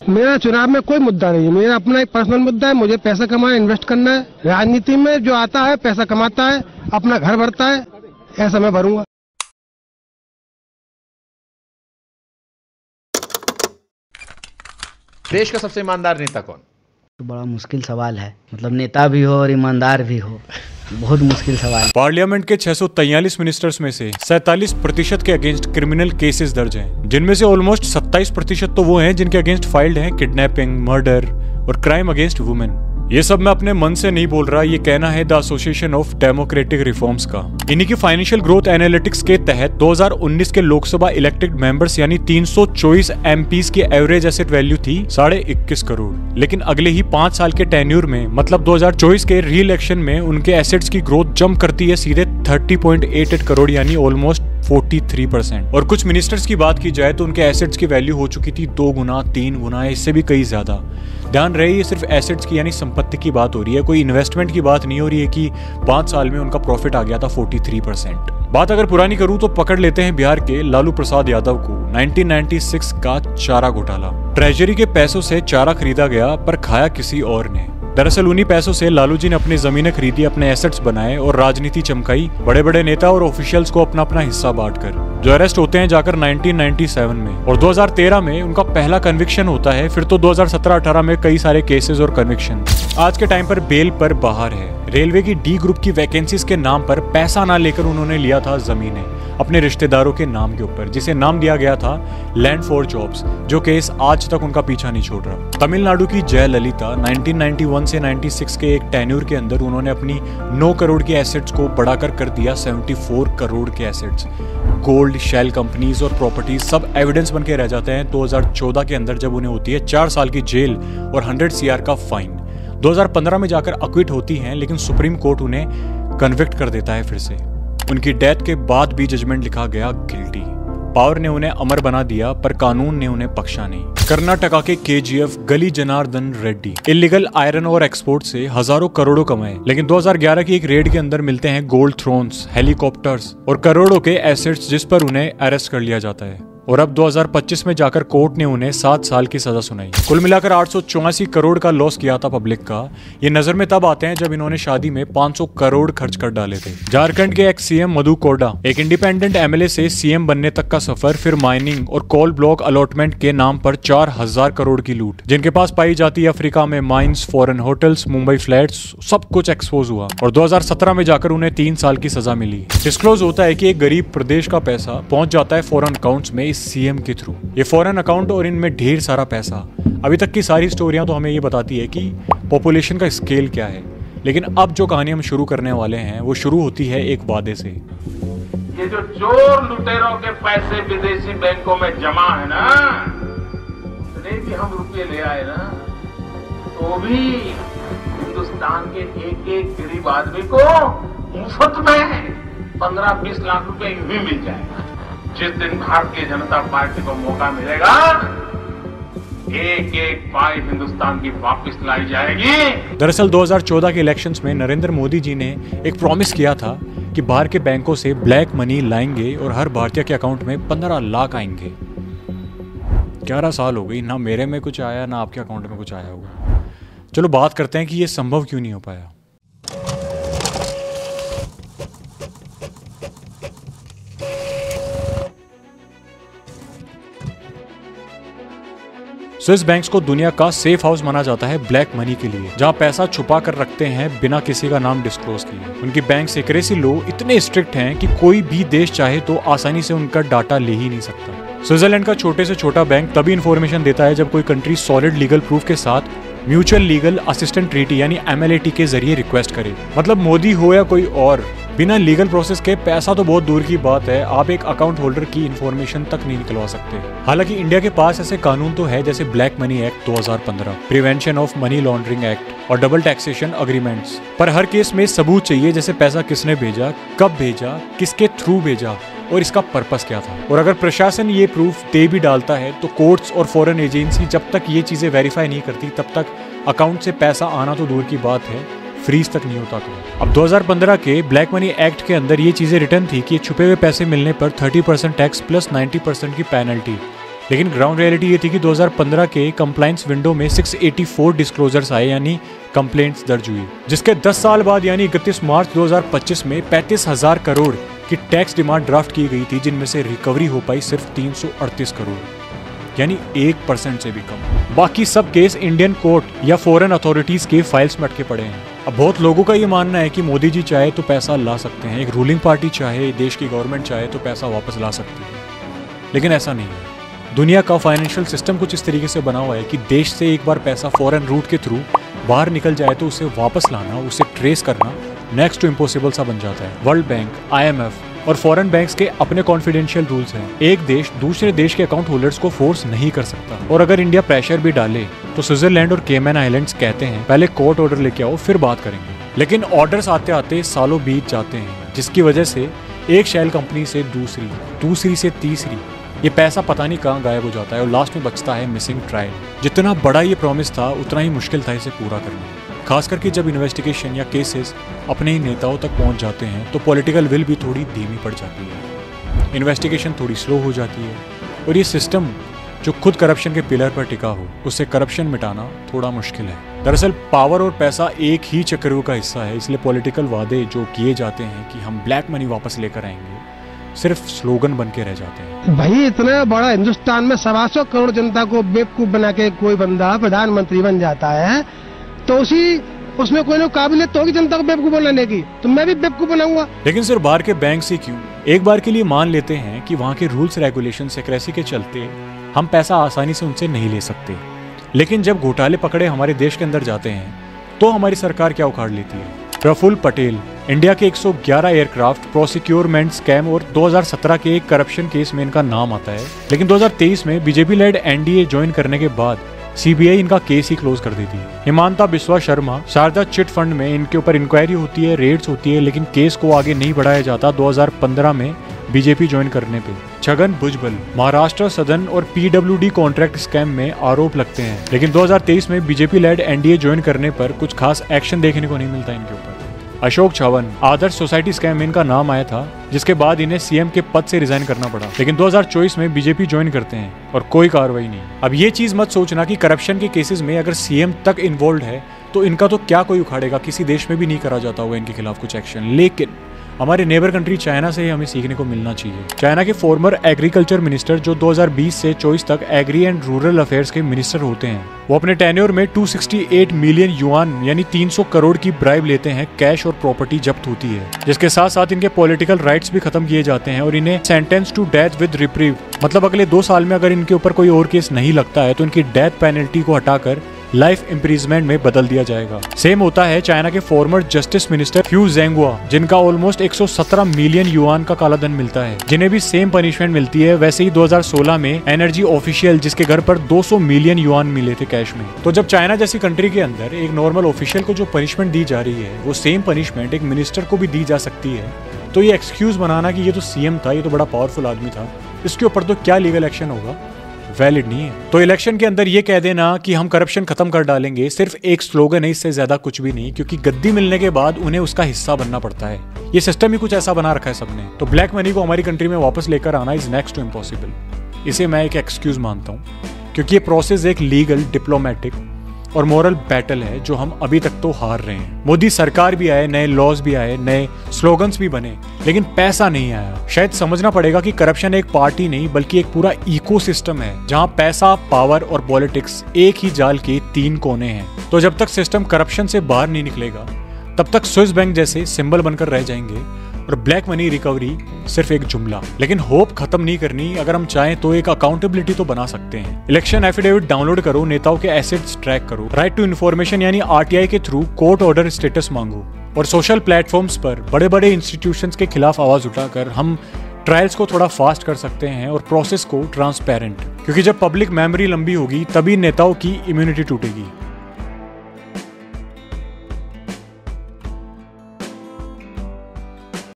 मेरा चुनाव में कोई मुद्दा नहीं है, मेरा अपना एक पर्सनल मुद्दा है। मुझे पैसा कमाना, इन्वेस्ट करना है। राजनीति में जो आता है पैसा कमाता है, अपना घर भरता है, ऐसा मैं भरूंगा। देश का सबसे ईमानदार नेता कौन? तो बड़ा मुश्किल सवाल है, मतलब नेता भी हो और ईमानदार भी हो, बहुत मुश्किल सवाल। पार्लियामेंट के 643 मिनिस्टर्स में से 47% के अगेंस्ट क्रिमिनल केसेस दर्ज हैं, जिनमें से ऑलमोस्ट 27% तो वो हैं जिनके अगेंस्ट फाइल्ड हैं किडनैपिंग, मर्डर और क्राइम अगेंस्ट वुमेन। ये सब मैं अपने मन से नहीं बोल रहा, ये कहना है the association of democratic reforms का। इन्हीं की फाइनेंशियल ग्रोथ एनालिटिक्स के तहत 2019 के लोकसभा इलेक्टेड मेंबर्स यानी 324 एमपीज की एवरेज एसेट वैल्यू थी 21.5 करोड़। लेकिन अगले ही 5 साल के टेन्यूर में मतलब 2024 के री इलेक्शन में उनके एसेट्स की ग्रोथ जंप करती है सीधे 30.88 करोड़ यानी ऑलमोस्ट 43%। और कुछ मिनिस्टर्स की बात की जाए तो उनके एसेट्स की वैल्यू हो चुकी थी 2 गुना 3 गुना, इससे भी कई ज्यादा। ध्यान रहे ये सिर्फ एसेट्स की यानी संपत्ति की बात हो रही है, कोई इन्वेस्टमेंट की बात नहीं हो रही है कि 5 साल में उनका प्रॉफिट आ गया था 43%। बात अगर पुरानी करूं तो पकड़ लेते हैं बिहार के लालू प्रसाद यादव को। 1996 का चारा घोटाला। ट्रेजरी के पैसों से चारा खरीदा गया पर खाया किसी और ने। दरअसल उन्हीं पैसों से लालू जी ने अपनी जमीनें खरीदी, अपने एसेट्स बनाए और राजनीति चमकाई, बड़े बड़े नेता और ऑफिशियल्स को अपना अपना हिस्सा बांटकर। जो अरेस्ट होते हैं जाकर 1997 में और 2013 में उनका पहला कन्विक्शन होता है। फिर तो 2017-18 में कई सारे केसेस और कन्विक्शन। आज के टाइम पर बेल पर बाहर है। रेलवे की डी ग्रुप की वैकेंसीज के नाम पर पैसा ना लेकर उन्होंने लिया था जमीनें अपने रिश्तेदारों के नाम के ऊपर, जिसे नाम दिया गया था लैंड फॉर जॉब्स। जो केस आज तक उनका पीछा नहीं छोड़ रहा। तमिलनाडु की जयललिता 1991 से 96 के एक टेन्यूर के अंदर उन्होंने अपनी 9 करोड़ के एसेट्स को बढ़ाकर कर दिया 74 करोड़ के एसेट्स। गोल्ड, शेल कंपनीज और प्रॉपर्टीज सब एविडेंस बन के रह जाते हैं 2014 के अंदर, जब उन्हें होती है 4 साल की जेल और 100 CR का फाइन। 2015 में जाकर अक्विट होती हैं, लेकिन सुप्रीम कोर्ट उन्हें कन्विक्ट कर देता है फिर से। उनकी डेथ के बाद भी जजमेंट लिखा गया गिल्टी। पावर ने उन्हें अमर बना दिया पर कानून ने उन्हें बख्शा नहीं। कर्नाटका के KGF गली जनार्दन रेड्डी इलीगल आयरन और एक्सपोर्ट से हजारों करोड़ों कमाए, लेकिन 2011 की एक रेड के अंदर मिलते हैं गोल्ड थ्रोन्स, हेलीकॉप्टर्स और करोड़ों के एसेट्स, जिस पर उन्हें अरेस्ट कर लिया जाता है। और अब 2025 में जाकर कोर्ट ने उन्हें 7 साल की सजा सुनाई। कुल मिलाकर 884 करोड़ का लॉस किया था पब्लिक का। ये नजर में तब आते हैं जब इन्होंने शादी में 500 करोड़ खर्च कर डाले थे। झारखंड के एक्स CM मधु कोडा एक इंडिपेंडेंट MLA से CM बनने तक का सफर, फिर माइनिंग और कोल ब्लॉक अलॉटमेंट के नाम पर 4000 करोड़ की लूट। जिनके पास पाई जाती है अफ्रीका में mines, foreign hotels, Mumbai flats, सब कुछ एक्सपोज हुआ। और 2017 में जाकर उन्हें 3 साल की सजा मिली। डिस्क्लोज होता है कि एक गरीब प्रदेश का पैसा पहुंच जाता है फॉरेन अकाउंट्स में इस CM के थ्रू। ये फॉरेन अकाउंट और इनमें ढेर सारा पैसा। अभी तक की सारी स्टोरियां तो हमें ये बताती है कि पॉपुलेशन का स्केल क्या है, लेकिन अब जो कहानी हम शुरू करने वाले हैं वो शुरू होती है एक वादे से। ये जो चोर लुटेरों के पैसे विदेशी बैंकों में जमा है ना, उतने भी हम रुपये ले आए ना, तो भी हिंदुस्तान के एक गरीब आदमी को मुफ्त में 15-20 लाख रुपए यूं ही मिल जाएगा। जिस दिन भारतीय जनता पार्टी को मौका मिलेगा, एक पाई हिंदुस्तान की वापस लाई जाएगी। दरअसल 2014 के इलेक्शंस में नरेंद्र मोदी जी ने एक प्रॉमिस किया था कि बाहर के बैंकों से ब्लैक मनी लाएंगे और हर भारतीय के अकाउंट में 15 लाख आएंगे। 11 साल हो गई, ना मेरे में कुछ आया ना आपके अकाउंट में कुछ आया होगा। चलो बात करते हैं कि ये संभव क्यों नहीं हो पाया। स्विस बैंक्स को दुनिया का सेफ हाउस माना जाता है ब्लैक मनी के लिए, जहां पैसा छुपा कर रखते हैं बिना किसी का नाम डिस्क्लोज किए। उनकी बैंक सिक्रेसी लॉ इतने स्ट्रिक्ट हैं कि कोई भी देश चाहे तो आसानी से उनका डाटा ले ही नहीं सकता। स्विट्जरलैंड का छोटे से छोटा बैंक तभी इन्फॉर्मेशन देता है जब कोई कंट्री सॉलिड लीगल प्रूफ के साथ म्यूचुअल लीगल असिस्टेंट ट्रीटी यानी MLAT के जरिए रिक्वेस्ट करे। मतलब मोदी हो या कोई और, बिना लीगल प्रोसेस के पैसा तो बहुत दूर की बात है, आप एक अकाउंट होल्डर की इन्फॉर्मेशन तक नहीं निकलवा सकते। हालांकि इंडिया के पास ऐसे कानून तो है जैसे black money act 2015, prevention of money laundering act और डबल टैक्सेशन अग्रीमेंट्स, पर हर केस में सबूत चाहिए, जैसे पैसा किसने भेजा, कब भेजा, किसके थ्रू भेजा और इसका पर्पस क्या था। और अगर प्रशासन ये प्रूफ दे भी डालता है तो कोर्ट्स और फॉरेन एजेंसी जब तक ये चीजें वेरीफाई नहीं करती तब तक अकाउंट से पैसा आना तो दूर की बात है, फ्रीज तक नहीं होता। तो अब 2015 के ब्लैक मनी एक्ट के अंदर ये चीजें रिटर्न थी कि छुपे हुए पैसे मिलने पर 30% टैक्स प्लस 90% की पेनल्टी, लेकिन ग्राउंड रियलिटी ये थी कि 2015 के कंप्लायंस विंडो में 684 डिस्क्लोजर्स आए, यानी कंप्लेंट्स दर्ज हुई, जिसके 10 साल बाद यानी 31 मार्च 2025 में 35,000 करोड़ की टैक्स डिमांड ड्राफ्ट की गई थी, जिनमें से रिकवरी हो पाई सिर्फ 338 करोड़, यानी 1% से भी कम। बाकी सब केस इंडियन कोर्ट या फॉरेन अथॉरिटीज के फाइल्स में अटके पड़े हैं। अब बहुत लोगों का ये मानना है कि मोदी जी चाहे तो पैसा ला सकते हैं, एक रूलिंग पार्टी चाहे, देश की गवर्नमेंट चाहे तो पैसा वापस ला सकती है, लेकिन ऐसा नहीं है। दुनिया का फाइनेंशियल सिस्टम कुछ इस तरीके से बना हुआ है कि देश से एक बार पैसा फॉरेन रूट के थ्रू बाहर निकल जाए तो उसे वापस लाना, उसे ट्रेस करना नेक्स्ट टू इम्पॉसिबल सा बन जाता है। वर्ल्ड बैंक, IMF और फॉरेन बैंक्स के अपने कॉन्फिडेंशियल रूल्स हैं। एक देश दूसरे देश के अकाउंट होल्डर्स को फोर्स नहीं कर सकता, और अगर इंडिया प्रेशर भी डाले तो स्विट्जरलैंड और केमैन आइलैंड्स कहते हैं पहले कोर्ट ऑर्डर लेके आओ फिर बात करेंगे। लेकिन ऑर्डर्स आते आते सालों बीत जाते हैं, जिसकी वजह से एक शेल कंपनी से दूसरी से तीसरी ये पैसा पता नहीं कहाँ गायब हो जाता है और लास्ट में बचता है मिसिंग ट्रायल। जितना बड़ा ये प्रॉमिस था उतना ही मुश्किल था इसे पूरा करना, खास करके जब इन्वेस्टिगेशन या केसेस अपने ही नेताओं तक पहुंच जाते हैं तो पॉलिटिकल विल भी थोड़ी धीमी पड़ जाती है, इन्वेस्टिगेशन थोड़ी स्लो हो जाती है, और ये सिस्टम जो खुद करप्शन के पिलर पर टिका हो उससे करप्शन मिटाना थोड़ा मुश्किल है। दरअसल पावर और पैसा एक ही चक्रव्यूह का हिस्सा है, इसलिए पॉलिटिकल वादे जो किए जाते हैं कि हम ब्लैक मनी वापस लेकर आएंगे सिर्फ स्लोगन बन के रह जाते हैं। भाई इतना बड़ा हिंदुस्तान में 125 करोड़ जनता को बेवकूफ बना के कोई बंदा प्रधानमंत्री बन जाता है तो उसमें कोई ना काबिलियत तो होगी जनता को बेवकूफ बनाने की, तो मैं भी बेवकूफ बनाऊंगा। लेकिन सिर्फ बाहर के बैंक से क्यों, एक बार के लिए मान लेते हैं कि वहाँ के रूल्स रेगुलेशन सेक्रेसी के चलते हम पैसा आसानी से उनसे नहीं ले सकते, लेकिन जब घोटाले पकड़े हमारे देश के अंदर जाते हैं तो हमारी सरकार क्या उखाड़ लेती है। प्रफुल्ल पटेल इंडिया के 111 एयरक्राफ्ट प्रोसिक्योरमेंट स्कैम और 2017 के एक करप्शन केस में इनका नाम आता है, लेकिन 2023 में बीजेपी लेड NDA ज्वाइन करने के बाद CBI इनका केस ही क्लोज कर देती है। हिमांता बिस्वा शर्मा शारदा चिट फंड में इनके ऊपर इंक्वायरी होती है, रेड्स होती है, लेकिन केस को आगे नहीं बढ़ाया जाता 2015 में बीजेपी ज्वाइन करने पे। छगन भुजबल महाराष्ट्र सदन और PWD कॉन्ट्रैक्ट स्कैम में आरोप लगते हैं, लेकिन 2023 में बीजेपी लेड NDA ज्वाइन करने पर कुछ खास एक्शन देखने को नहीं मिलता इनके ऊपर। अशोक चौहान आदर्श सोसाइटी स्कैम में इनका नाम आया था, जिसके बाद इन्हें CM के पद से रिजाइन करना पड़ा, लेकिन 2024 में बीजेपी ज्वाइन करते हैं और कोई कार्रवाई नहीं। अब ये चीज मत सोचना कि करप्शन के केसेस में अगर CM तक इन्वॉल्व है तो इनका तो क्या कोई उखाड़ेगा, किसी देश में भी नहीं करा जाता होगा इनके खिलाफ कुछ एक्शन। लेकिन हमारे नेबर कंट्री चाइना से ही हमें सीखने को मिलना चाहिए। चाइना के फॉर्मर एग्रीकल्चर मिनिस्टर जो 2020 से 24 तक एग्री एंड रूरल अफेयर्स के मिनिस्टर होते हैं, वो अपने टेन्योर में 268 मिलियन युआन यानी 300 करोड़ की ब्राइब लेते हैं, कैश और प्रॉपर्टी जब्त होती है, जिसके साथ साथ इनके पॉलिटिकल राइट्स भी खत्म किए जाते हैं और इन्हें sentence to death with reprieve, मतलब अगले 2 साल में अगर इनके ऊपर कोई और केस नहीं लगता है तो इनकी डेथ पेनल्टी को हटाकर लाइफ इम्प्रिजमेंट में बदल दिया जाएगा। सेम होता है चाइना के फॉर्मर जस्टिस मिनिस्टर फ्यू जेंगुआ, जिनका ऑलमोस्ट 117 मिलियन युआन का काला धन मिलता है, जिन्हें भी सेम पनिशमेंट मिलती है। वैसे ही 2016 में एनर्जी ऑफिशियल, जिसके घर पर 200 मिलियन युआन मिले थे कैश में। तो जब चाइना जैसी कंट्री के अंदर एक नॉर्मल ऑफिशियल को जो पनिशमेंट दी जा रही है वो सेम पनिशमेंट एक मिनिस्टर को भी दी जा सकती है, तो ये एक्सक्यूज बनाना कि ये तो CM था, ये तो बड़ा पावरफुल आदमी था, इसके ऊपर तो क्या लीगल एक्शन होगा, वैलिड नहीं है। तो इलेक्शन के अंदर ये कह देना कि हम करप्शन खत्म कर डालेंगे सिर्फ एक स्लोगन है, इससे ज्यादा कुछ भी नहीं, क्योंकि गद्दी मिलने के बाद उन्हें उसका हिस्सा बनना पड़ता है। ये सिस्टम ही कुछ ऐसा बना रखा है सबने। तो ब्लैक मनी को हमारी कंट्री में वापस लेकर आना इज नेक्स्ट टू इम्पॉसिबल। इसे मैं एक एक्सक्यूज मानता हूँ, क्योंकि ये प्रोसेस एक लीगल, डिप्लोमेटिक और मोरल बैटल है जो हम अभी तक तो हार रहे हैं। मोदी सरकार भी आए, नए लॉज भी आए, नए स्लोगन्स भी बने, लेकिन पैसा नहीं आया। शायद समझना पड़ेगा कि करप्शन एक पार्टी नहीं बल्कि एक पूरा इकोसिस्टम है, जहां पैसा, पावर और पॉलिटिक्स एक ही जाल के 3 कोने हैं। तो जब तक सिस्टम करप्शन से बाहर नहीं निकलेगा तब तक स्विस बैंक जैसे सिंबल बनकर रह जाएंगे और ब्लैक मनी रिकवरी सिर्फ एक जुमला। लेकिन होप खत्म नहीं करनी। अगर हम चाहें तो एक अकाउंटेबिलिटी तो बना सकते हैं। इलेक्शन एफिडेविट डाउनलोड करो, नेताओं के एसेट्स ट्रैक करो, राइट टू इन्फॉर्मेशन यानी RTI के थ्रू कोर्ट ऑर्डर स्टेटस मांगो, और सोशल प्लेटफॉर्म्स पर बड़े बड़े इंस्टीट्यूशंस के खिलाफ आवाज उठाकर हम ट्रायल्स को थोड़ा फास्ट कर सकते हैं और प्रोसेस को ट्रांसपेरेंट, क्योंकि जब पब्लिक मेमोरी लंबी होगी तभी नेताओं की इम्यूनिटी टूटेगी।